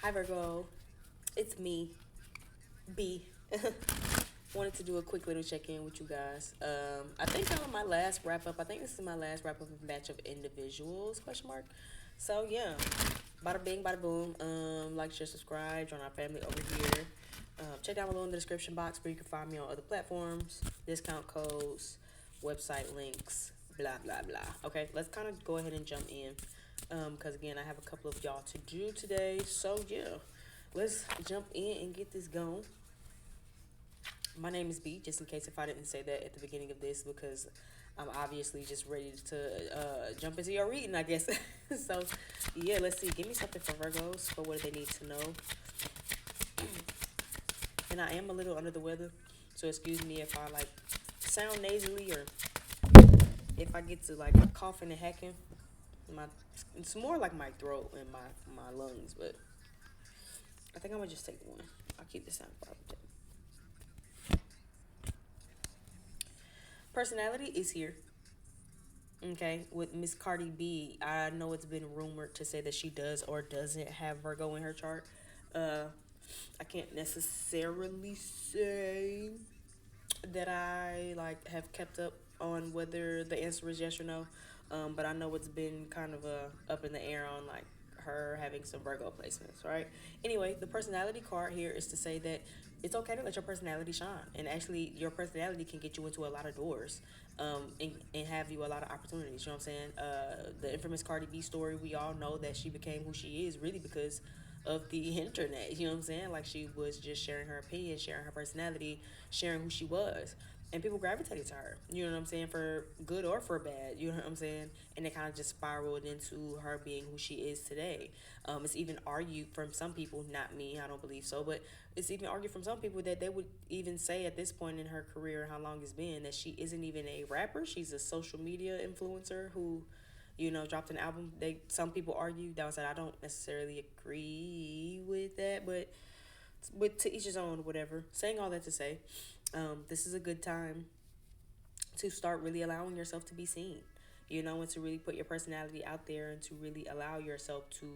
Hi Virgo, it's me, B. Wanted to do a quick little check-in with you guys. I think on my last wrap up, I think this is my last wrap up of a batch of individuals, question mark. So yeah, bada bing, bada boom. Like, share, subscribe, join our family over here. Check down below in the description box where you can find me on other platforms, discount codes, website links, blah blah blah. Okay, let's kind of go ahead and jump in. Because again, I have a couple of y'all to do today. So yeah, let's jump in and get this going. My name is B, just in case if I didn't say that at the beginning of this, because I'm obviously just ready to jump into your reading, I guess. So, yeah, let's see. Give me something for Virgos for what they need to know. And I am a little under the weather, so excuse me if I like sound nasally or if I get to like coughing and hacking. My it's more like my throat and my lungs, but I think I'm gonna just take one. I'll keep the sound problem. Personality is here. Okay, with Miss Cardi B, I know it's been rumored to say that she does or doesn't have Virgo in her chart. Uh, I can't necessarily say that I like have kept up on whether the answer is yes or no. But I know it's been kind of up in the air on like her having some Virgo placements, right? Anyway, the personality card here is to say that it's okay to let your personality shine, and actually, your personality can get you into a lot of doors, and have you a lot of opportunities. You know what I'm saying? The infamous Cardi B story, we all know that she became who she is really because of the internet. You know what I'm saying? Like, she was just sharing her opinion, sharing her personality, sharing who she was. And people gravitated to her, you know what I'm saying, for good or for bad, you know what I'm saying? And it kind of just spiraled into her being who she is today. It's even argued from some people, not me, I don't believe so, but it's even argued from some people that they would even say at this point in her career, how long it's been, that she isn't even a rapper. She's a social media influencer who, dropped an album. Some people argue that was that I don't necessarily agree with that, but with to each his own, whatever. Saying all that to say, this is a good time to start really allowing yourself to be seen, and to really put your personality out there and to really allow yourself to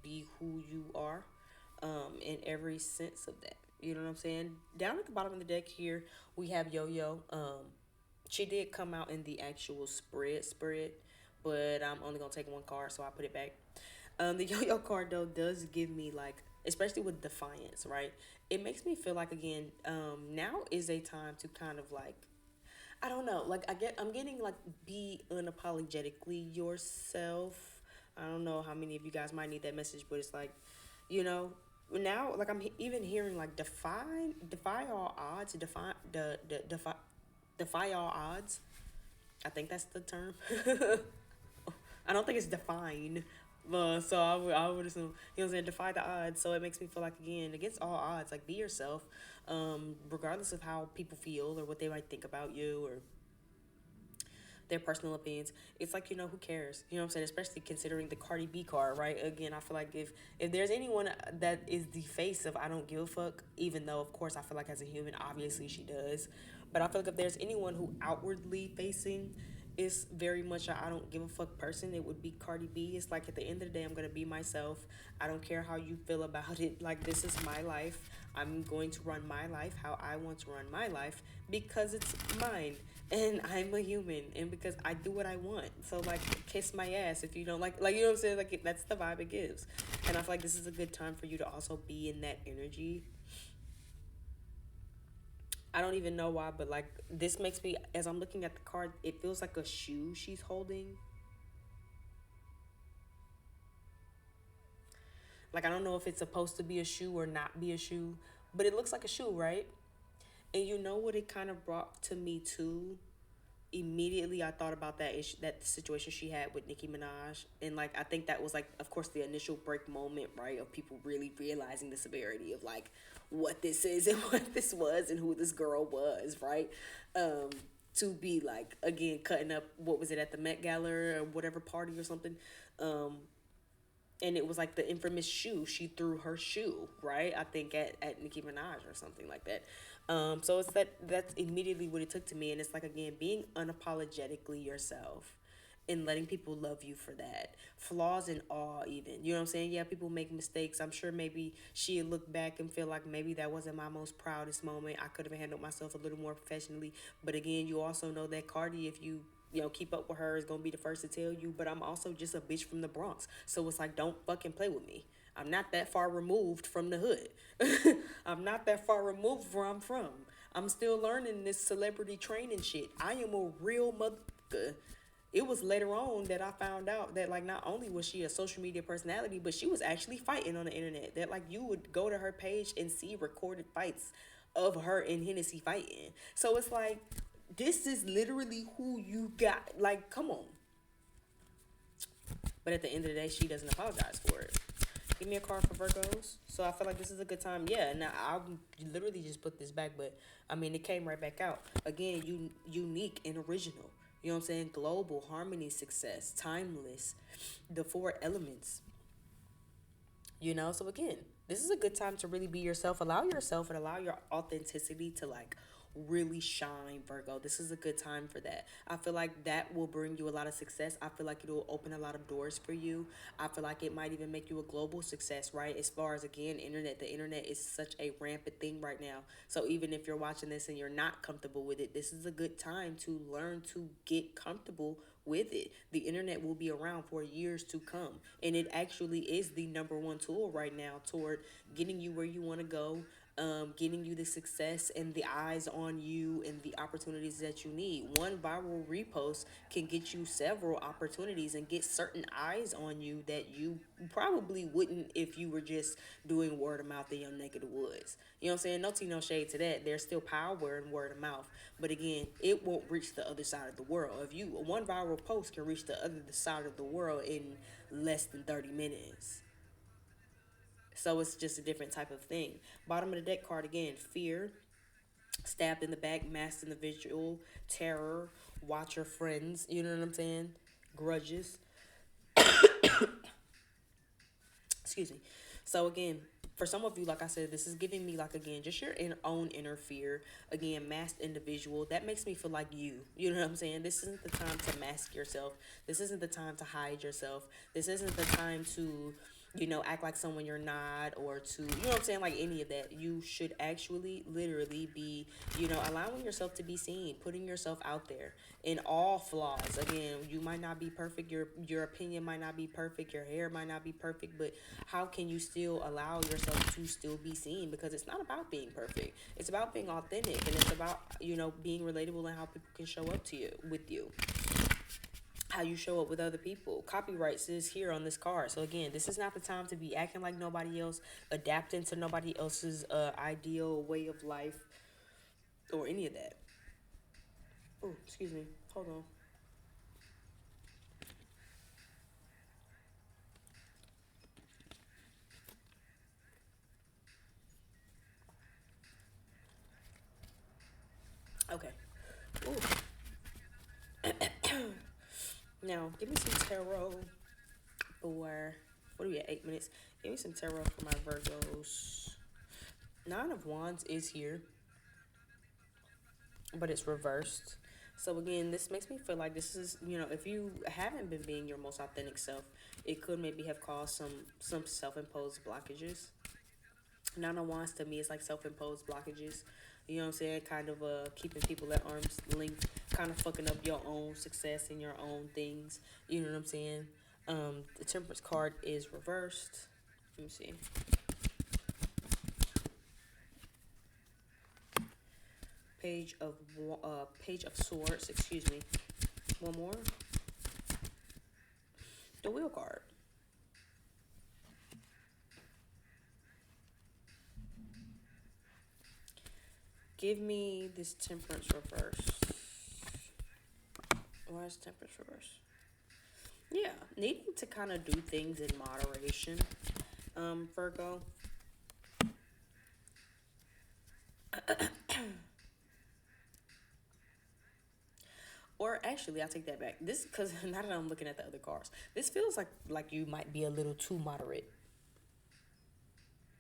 be who you are, in every sense of that. You know what I'm saying? Down at the bottom of the deck here, we have Yo Yo. She did come out in the actual spread, but I'm only gonna take one card, so I put it back. The Yo Yo card though does give me like, especially with defiance, right? It makes me feel like again, now is a time to kind of like, I don't know, like I'm getting like, be unapologetically yourself. I don't know how many of you guys might need that message, but it's like, you know, now like even hearing like defy all odds, defy all odds. I think that's the term. I don't think it's define. So I would assume, you know what I'm saying, defy the odds. So it makes me feel like, again, against all odds, like, be yourself, regardless of how people feel or what they might think about you or their personal opinions. It's like, who cares? You know what I'm saying? Especially considering the Cardi B card, right? Again, I feel like if there's anyone that is the face of I don't give a fuck, even though of course I feel like as a human, obviously she does, but I feel like if there's anyone who outwardly facing is very much a I don't give a fuck person, it would be Cardi B. It's like, at the end of the day, I'm gonna be myself. I don't care how you feel about it. Like, this is my life. I'm going to run my life how I want to run my life because it's mine and I'm a human and because I do what I want. So like, kiss my ass if you don't like, you know what I'm saying? Like, that's the vibe it gives. And I feel like this is a good time for you to also be in that energy. I don't even know why, but like, this makes me, as I'm looking at the card, it feels like a shoe she's holding. Like, I don't know if it's supposed to be a shoe or not be a shoe, but it looks like a shoe, right? And you know what it kind of brought to me too? Immediately I thought about that situation she had with Nicki Minaj, and like, I think that was like, of course, the initial break moment, right, of people really realizing the severity of like what this is and what this was and who this girl was, right? Um, to be like, again, cutting up, what was it, at the Met Gala or whatever party or something, um, and it was like the infamous shoe. She threw her shoe, right? I think at Nicki Minaj or something like that. So it's that's immediately what it took to me, and it's like, again, being unapologetically yourself, and letting people love you for that. Flaws and all, even. You know what I'm saying? Yeah, people make mistakes. I'm sure maybe she'd look back and feel like maybe that wasn't my most proudest moment. I could have handled myself a little more professionally. But again, you also know that Cardi, if you keep up with her, is gonna be the first to tell you. But I'm also just a bitch from the Bronx, so it's like, don't fucking play with me. I'm not that far removed from the hood. I'm not that far removed where I'm from. I'm still learning this celebrity training shit. I am a real mother. It was later on that I found out that, like, not only was she a social media personality, but she was actually fighting on the internet. That, like, you would go to her page and see recorded fights of her and Hennessy fighting. So it's like, this is literally who you got. Like, come on. But at the end of the day, she doesn't apologize for it. Give me a card for Virgos. So I feel like this is a good time. Yeah, now I literally just put this back, but I mean, it came right back out. Again, unique and original. You know what I'm saying? Global, harmony, success, timeless, the four elements. So again, this is a good time to really be yourself. Allow yourself and allow your authenticity to, like, really shine, Virgo. This is a good time for that. I feel like that will bring you a lot of success. I feel like it'll open a lot of doors for you. I feel like it might even make you a global success, right? As far as, again, the internet is such a rampant thing right now. So even if you're watching this and you're not comfortable with it, this is a good time to learn to get comfortable with it. The internet will be around for years to come. And it actually is the number one tool right now toward getting you where you want to go, getting you the success and the eyes on you and the opportunities that you need. One viral repost can get you several opportunities and get certain eyes on you that you probably wouldn't if you were just doing word of mouth in your neck of the woods. You know what I'm saying? No tea, no shade to that. There's still power in word of mouth. But again, it won't reach the other side of the world. If you one viral post can reach the other side of the world in less than 30 minutes. So it's just a different type of thing. Bottom of the deck card again, fear, stabbed in the back, masked individual, terror, watch your friends, you know what I'm saying? Grudges. Excuse me. So again, for some of you, like I said, this is giving me, like, again, just your own inner fear. Again, masked individual. That makes me feel like you. You know what I'm saying? This isn't the time to mask yourself. This isn't the time to hide yourself. This isn't the time to, act like someone you're not, or to, you know what I'm saying, like any of that. You should actually literally be, allowing yourself to be seen, putting yourself out there in all flaws. Again, you might not be perfect, your opinion might not be perfect, your hair might not be perfect, but how can you still allow yourself to still be seen? Because it's not about being perfect. It's about being authentic, and it's about, being relatable and how people can show up to you with you, how you show up with other people. Copyrights is here on this card. So again, this is not the time to be acting like nobody else, adapting to nobody else's ideal way of life, or any of that. Oh, excuse me. Hold on. Okay. Ooh. Now, give me some tarot for, what are we at, 8 minutes? Give me some tarot for my Virgos. Nine of Wands is here, but it's reversed. So again, this makes me feel like this is, if you haven't been being your most authentic self, it could maybe have caused some self-imposed blockages. Nine of Wands to me is like self-imposed blockages. You know what I'm saying? Kind of keeping people at arm's length, kind of fucking up your own success and your own things. You know what I'm saying? The Temperance card is reversed. Let me see. Page of Swords. Excuse me. One more. The Wheel card. Give me this Temperance reverse. Why is Temperance reverse? Yeah, needing to kind of do things in moderation, Virgo. Or actually, I take that back. This, because now that I'm looking at the other cards, this feels like you might be a little too moderate.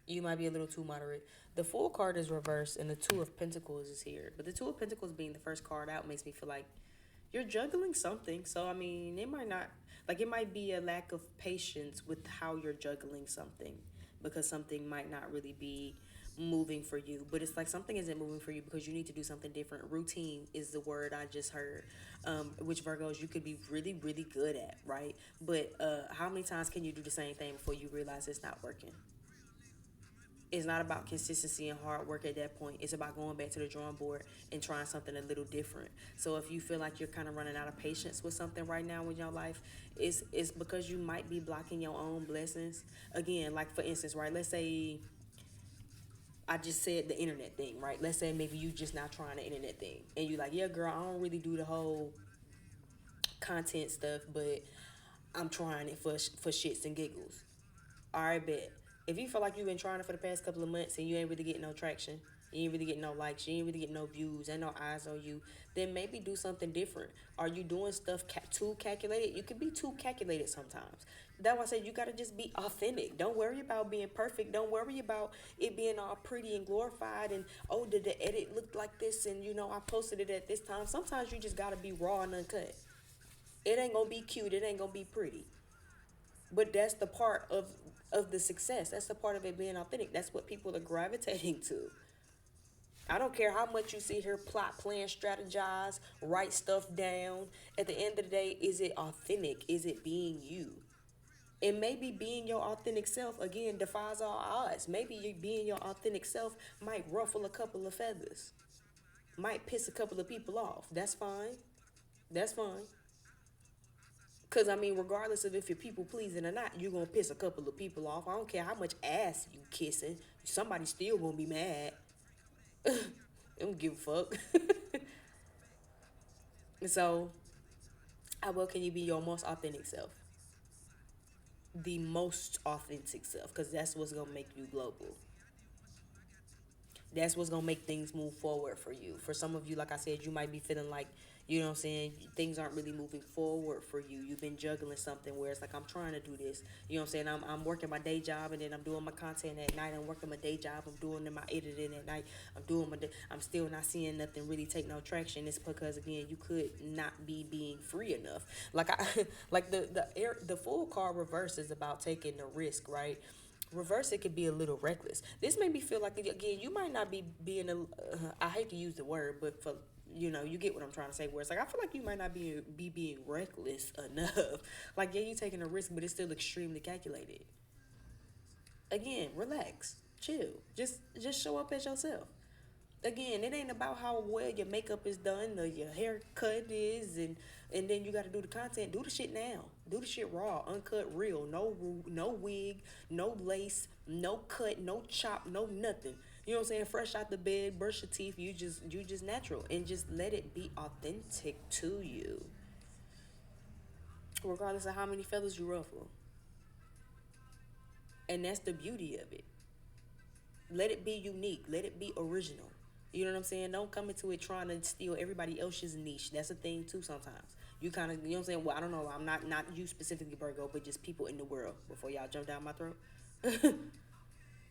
You might be a little too moderate. The Fool card is reversed, and the Two of Pentacles is here. But the Two of Pentacles being the first card out makes me feel like you're juggling something. So I mean, it might not, like, it might be a lack of patience with how you're juggling something, because something might not really be moving for you. But it's like something isn't moving for you because you need to do something different. Routine is the word I just heard, which Virgos you could be really, really good at, right? But how many times can you do the same thing before you realize it's not working? It's not about consistency and hard work at that point. It's about going back to the drawing board and trying something a little different. So if you feel like you're kind of running out of patience with something right now in your life, it's because you might be blocking your own blessings. Again, like for instance, right? Let's say I just said the internet thing, right? Let's say maybe you just not trying the internet thing, and you like, yeah, girl, I don't really do the whole content stuff, but I'm trying it for shits and giggles. All right, bet. If you feel like you've been trying it for the past couple of months and you ain't really getting no traction, you ain't really getting no likes, you ain't really getting no views, ain't no eyes on you, then maybe do something different. Are you doing stuff too calculated? You can be too calculated sometimes. That's why I said you gotta just be authentic. Don't worry about being perfect. Don't worry about it being all pretty and glorified and, oh, did the edit look like this, and I posted it at this time. Sometimes you just gotta be raw and uncut. It ain't gonna be cute. It ain't gonna be pretty. But that's the part of the success. That's the part of it being authentic. That's what people are gravitating to. I don't care how much you sit here, plot, plan, strategize, write stuff down. At the end of the day, is it authentic? Is it being you? And maybe being your authentic self, again, defies all odds. Maybe you being your authentic self might ruffle a couple of feathers, might piss a couple of people off. That's fine. That's fine. Because, I mean, regardless of if you're people pleasing or not, you're going to piss a couple of people off. I don't care how much ass you kissing. Somebody's still going to be mad. They don't give a fuck. So, how well can you be your most authentic self? The most authentic self. Because that's what's going to make you global. That's what's gonna make things move forward for you. For some of you, like I said, you might be feeling like, things aren't really moving forward for you. You've been juggling something where it's like, I'm trying to do this. I'm working my day job and then I'm doing my content at night. I'm working my day job. I'm doing my editing at night. I'm still not seeing nothing really take no traction. It's because, again, you could not be being free enough. Like like the full card reverse is about taking the risk, right? Reverse, it could be a little reckless. This made me feel like, again, you might not be being I hate to use the word, but for you get what I'm trying to say, where it's like, I feel like you might not be being reckless enough. Like, yeah, you taking a risk, but it's still extremely calculated. Again, relax, chill, just show up as yourself. Again, it ain't about how well your makeup is done or your haircut is, and then you got to do the content. Do the shit now. Do the shit raw, uncut, real. No wig, no lace, no cut, no chop, no nothing. You know what I'm saying? Fresh out the bed, brush your teeth. You just natural, and just let it be authentic to you, regardless of how many feathers you ruffle. And that's the beauty of it. Let it be unique. Let it be original. You know what I'm saying? Don't come into it trying to steal everybody else's niche. That's a thing too sometimes. You kind of, you know what I'm saying? Well, I don't know. I'm not you specifically, Virgo, but just people in the world. Before y'all jump down my throat.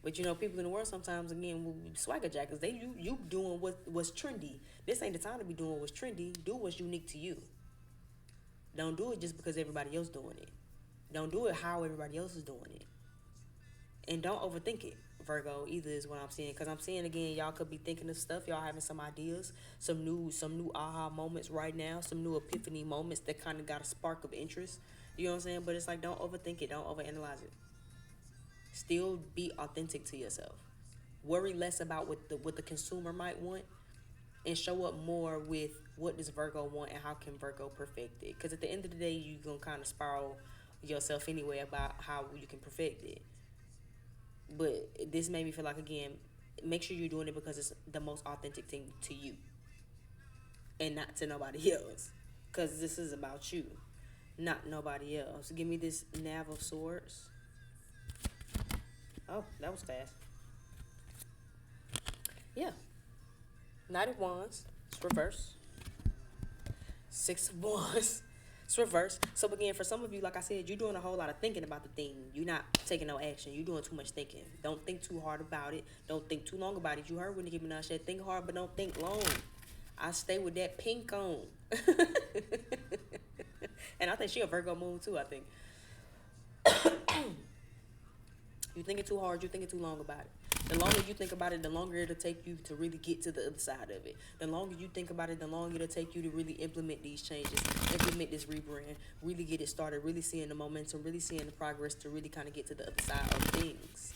But people in the world sometimes, again, will be swagger jackers. You doing what's trendy. This ain't the time to be doing what's trendy. Do what's unique to you. Don't do it just because everybody else doing it. Don't do it how everybody else is doing it. And don't overthink it, Virgo, either, is what I'm saying. Because I'm saying, again, y'all could be thinking of stuff. Y'all having some ideas, some new aha moments right now, some new epiphany moments that kind of got a spark of interest. You know what I'm saying? But it's like, don't overthink it. Don't overanalyze it. Still be authentic to yourself. Worry less about what the consumer might want, and show up more with what does Virgo want and how can Virgo perfect it. Because at the end of the day, you're going to kind of spiral yourself anyway about how you can perfect it. But this made me feel like, again, make sure you're doing it because it's the most authentic thing to you and not to nobody else. Because this is about you, not nobody else. Give me this Nav of Swords. Oh, that was fast. Yeah. Knight of Wands. It's reverse. Six of Wands. It's reverse. So again, for some of you, like I said, you're doing a whole lot of thinking about the thing. You're not taking no action. You're doing too much thinking. Don't think too hard about it. Don't think too long about it. You heard when Nicki Minaj said, think hard, but don't think long. I stay with that pink on. And I think she a Virgo moon too, I think. You thinking too hard, you thinking too long about it. The longer you think about it, the longer it'll take you to really get to the other side of it. The longer you think about it, the longer it'll take you to really implement these changes, implement this rebrand, really get it started, really seeing the momentum, really seeing the progress to really kind of get to the other side of things.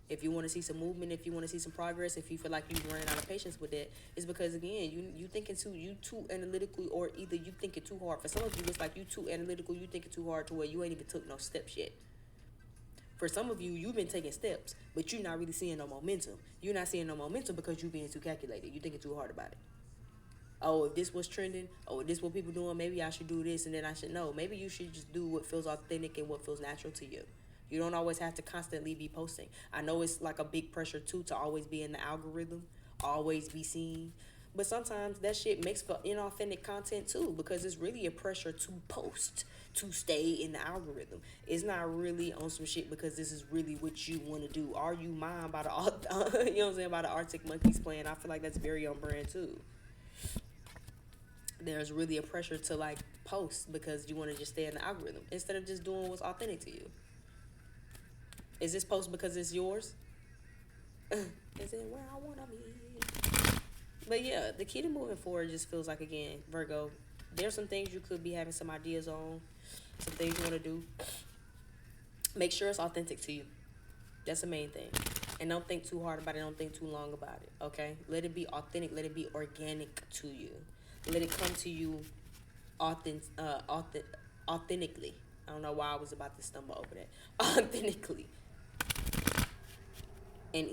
If you want to see some movement, if you want to see some progress, if you feel like you've run out of patience with that, it's because again, you thinking too analytical, or either you thinking too hard. For some of you, it's like you too analytical, you thinking too hard to where you ain't even took no steps yet. For some of you, you've been taking steps, but you're not really seeing no momentum. You're not seeing no momentum because you're being too calculated. You're thinking too hard about it. Oh, if this was trending, oh, if this what people doing, maybe I should do this and then I should know. Maybe you should just do what feels authentic and what feels natural to you. You don't always have to constantly be posting. I know it's like a big pressure too to always be in the algorithm, always be seen. But sometimes that shit makes for inauthentic content too, because it's really a pressure to post, to stay in the algorithm. It's not really on some shit because this is really what you want to do. Are you mind by the you know what I'm saying, by the Arctic Monkeys playing? I feel like that's very on brand too. There's really a pressure to like post because you want to just stay in the algorithm instead of just doing what's authentic to you. Is this post because it's yours? Is it where I want to be? But yeah, the key to moving forward just feels like, again, Virgo, there's some things you could be having some ideas on, some things you want to do. Make sure it's authentic to you. That's the main thing. And don't think too hard about it. Don't think too long about it. Okay? Let it be authentic. Let it be organic to you. Let it come to you authentically. I don't know why I was about to stumble over that. Authentically. And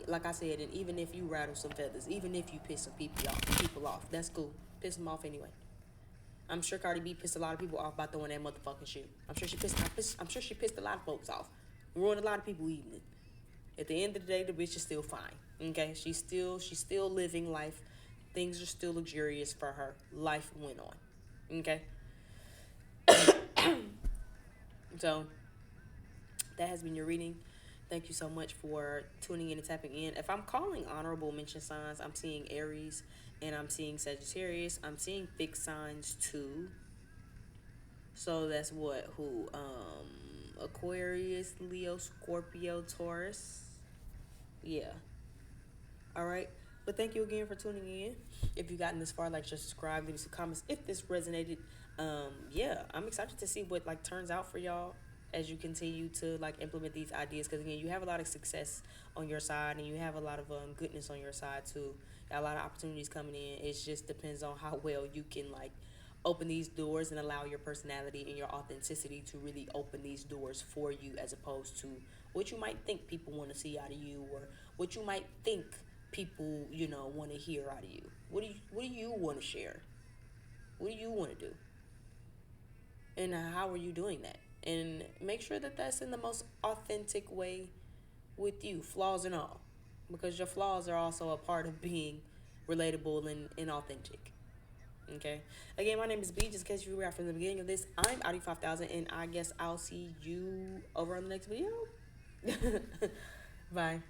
like I said, and even if you rattle some feathers, even if you piss some people off, that's cool. Piss them off anyway. I'm sure Cardi B pissed a lot of people off by throwing that motherfucking shit. I'm sure she pissed a lot of folks off. Ruined a lot of people's evening. At the end of the day, the bitch is still fine. Okay, she's still living life. Things are still luxurious for her. Life went on. Okay. So that has been your reading. Thank you so much for tuning in and tapping in. If I'm calling honorable mention signs, I'm seeing Aries and I'm seeing Sagittarius. I'm seeing fixed signs too. So that's what? Who? Aquarius, Leo, Scorpio, Taurus. Yeah. All right. But thank you again for tuning in. If you've gotten this far, like, just subscribe, leave me some comments if this resonated. Yeah, I'm excited to see what like turns out for y'all as you continue to like implement these ideas, because again, you have a lot of success on your side and you have a lot of goodness on your side too. Got a lot of opportunities coming in. It just depends on how well you can like open these doors and allow your personality and your authenticity to really open these doors for you, as opposed to what you might think people want to see out of you, or what you might think people want to hear out of you. What do you want to share? What do you want to do? And how are you doing that? And make sure that that's in the most authentic way with you, flaws and all, because your flaws are also a part of being relatable and authentic. Okay. Again, my name is B. Just in case you were out from the beginning of this, I'm Audi 5000, and I guess I'll see you over on the next video. Bye.